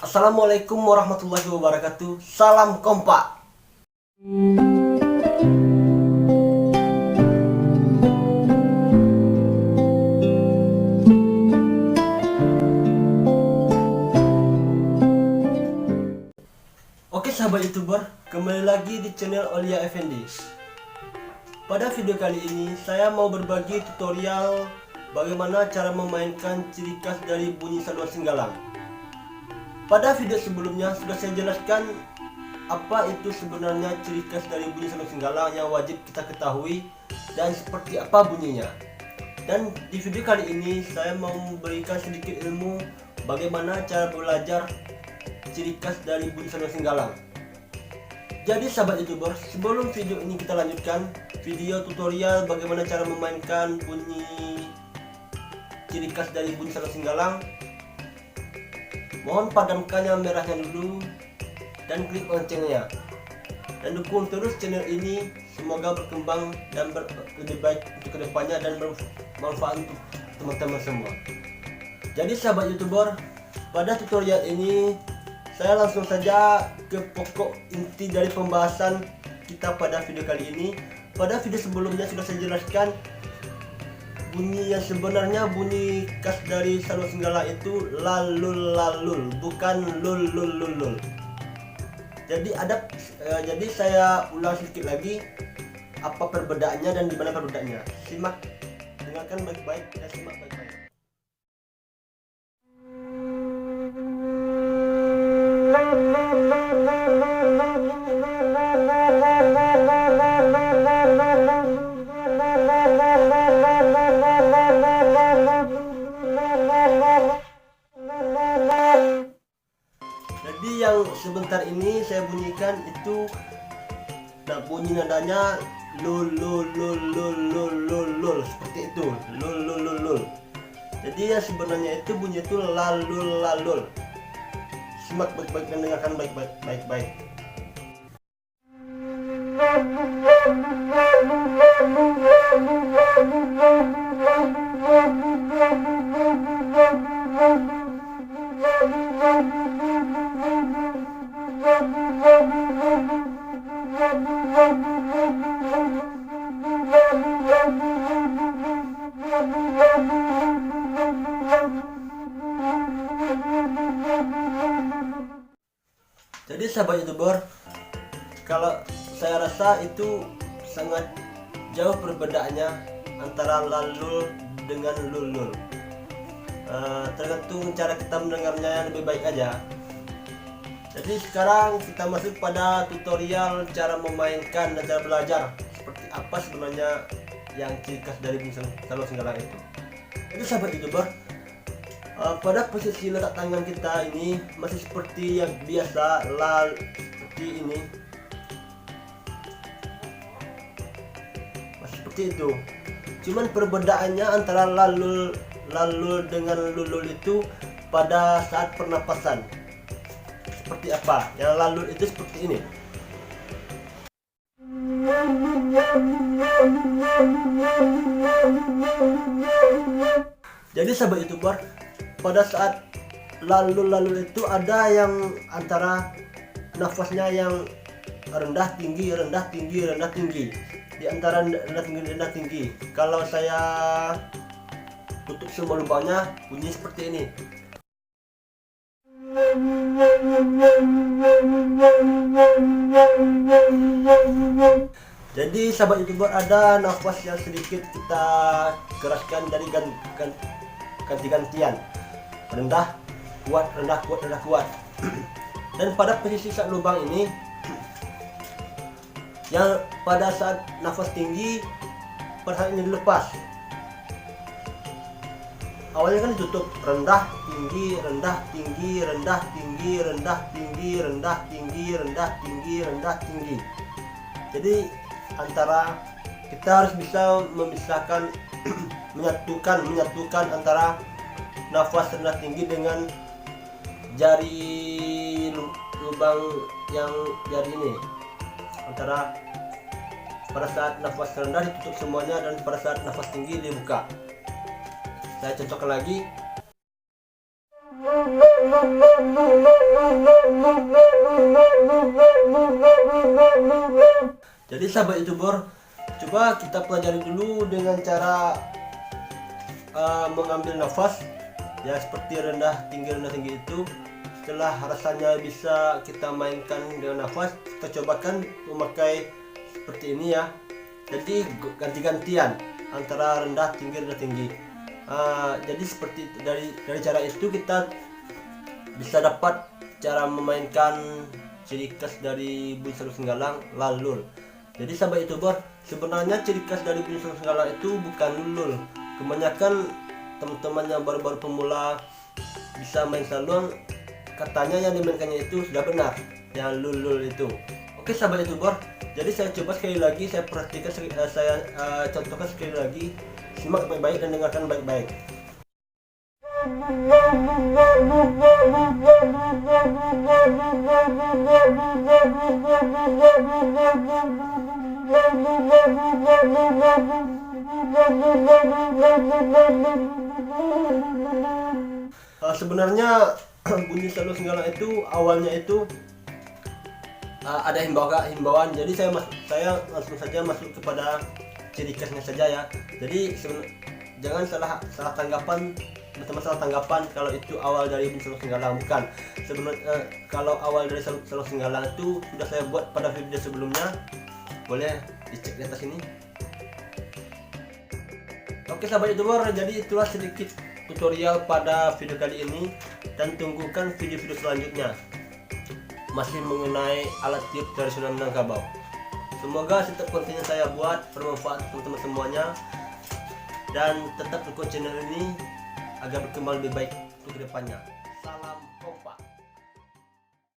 Assalamualaikum warahmatullahi wabarakatuh. Salam kompak. Oke sahabat youtuber, kembali lagi di channel Aulia Effendi. Pada video kali ini saya mau berbagi tutorial bagaimana cara memainkan ciri khas dari bunyi saluran Singgalang. Pada video sebelumnya sudah saya jelaskan apa itu sebenarnya ciri khas dari bunyi saluran Singgalang yang wajib kita ketahui dan seperti apa bunyinya. Dan di video kali ini saya mau memberikan sedikit ilmu bagaimana cara belajar ciri khas dari bunyi saluran Singgalang. Jadi sahabat youtuber, sebelum video ini kita lanjutkan video tutorial bagaimana cara memainkan bunyi ciri khas dari bunyi saluran Singgalang, mohon padamkan yang merahnya dulu dan klik loncengnya dan dukung terus channel ini, semoga berkembang dan lebih baik untuk kedepannya dan bermanfaat untuk teman-teman semua. Jadi sahabat youtuber, pada tutorial ini saya langsung saja ke pokok inti dari pembahasan kita pada video kali ini. Pada video sebelumnya sudah saya jelaskan bunyi yang sebenarnya, bunyi khas dari saluran Singgalang itu lalul lalul, bukan lul lul lul lul. Jadi saya ulang sedikit lagi apa perbedaannya dan di mana perbedaannya. Simak, dengarkan baik-baik dan simak baik-baik. Jadi yang sebentar ini saya bunyikan itu, nah bunyi nadanya lul lul lul lul lul lul lul, seperti itu, lul lul lul lul. Jadi yang sebenarnya itu bunyi itu lalul lalul. Simak baik-baik dan dengarkan baik-baik. Jadi sahabat youtuber, kalau saya rasa itu sangat jauh perbedaannya antara lalul dengan lulul. Tergantung cara kita mendengarnya yang lebih baik aja. Jadi sekarang kita masuk pada tutorial cara memainkan dan cara belajar seperti apa sebenarnya yang ciri khas dari bunyi saluran Singgalang itu. Jadi sahabat youtuber, pada posisi letak tangan kita ini masih seperti yang biasa, seperti ini, masih seperti itu. Cuman perbedaannya antara lalul dengan lulul itu pada saat pernapasan. Seperti apa? Yang lalul itu seperti ini. Jadi sahabat youtuber, pada saat lalul itu ada yang antara nafasnya yang rendah tinggi rendah tinggi rendah tinggi, di antara rendah tinggi. Kalau saya tutup semua lubangnya bunyi seperti ini. Jadi sahabat youtuber, ada nafas yang sedikit kita keraskan dari ganti-gantian, rendah kuat rendah kuat rendah kuat. Dan pada posisi saat lubang ini, yang pada saat nafas tinggi pada saat ini dilepas, awalnya kan ditutup rendah tinggi rendah tinggi rendah tinggi rendah tinggi rendah tinggi rendah tinggi rendah tinggi. Jadi antara kita harus bisa memisahkan menyatukan antara nafas rendah tinggi dengan jari lubang yang jari ini, antara pada saat nafas rendah ditutup semuanya dan pada saat nafas tinggi dibuka. Saya contohkan lagi. Jadi sahabat youtuber, coba kita pelajari dulu dengan cara mengambil nafas ya, seperti rendah tinggi itu. Setelah rasanya bisa kita mainkan dengan nafas, kita cobakan memakai seperti ini ya. Jadi ganti-gantian antara rendah tinggi. Jadi seperti dari cara itu kita bisa dapat cara memainkan ciri khas dari bunyi Salut Singgalang, lalul. Jadi sahabat youtuber, sebenarnya ciri khas dari bunyi Salut Singgalang itu bukan lulul. Kebanyakan teman-teman yang baru-baru pemula bisa main salon, katanya yang dimainkannya itu sudah benar, yang lulul itu. Oke sahabat youtuber, jadi saya coba sekali lagi, saya perhatikan, saya contohkan sekali lagi. Simak baik-baik dan dengarkan baik-baik. Sebenarnya bunyi Salut Singgalang itu awalnya itu ada himbauan. Jadi saya langsung saja masuk kepada ciri khasnya saja ya. Jadi jangan salah tanggapan, teman-teman salah tanggapan kalau itu awal dari bunyi Salut Singgalang, bukan. Sebenarnya kalau awal dari Salut Singgalang itu sudah saya buat pada video sebelumnya, boleh dicek di atas ini. Oke sahabat youtuber, jadi itulah sedikit tutorial pada video kali ini, dan tunggukan video-video selanjutnya masih mengenai alat tiup tradisional Minangkabau. Semoga setiap konten yang saya buat bermanfaat teman-teman semuanya, dan tetap dukung channel ini agar berkembang lebih baik untuk kedepannya.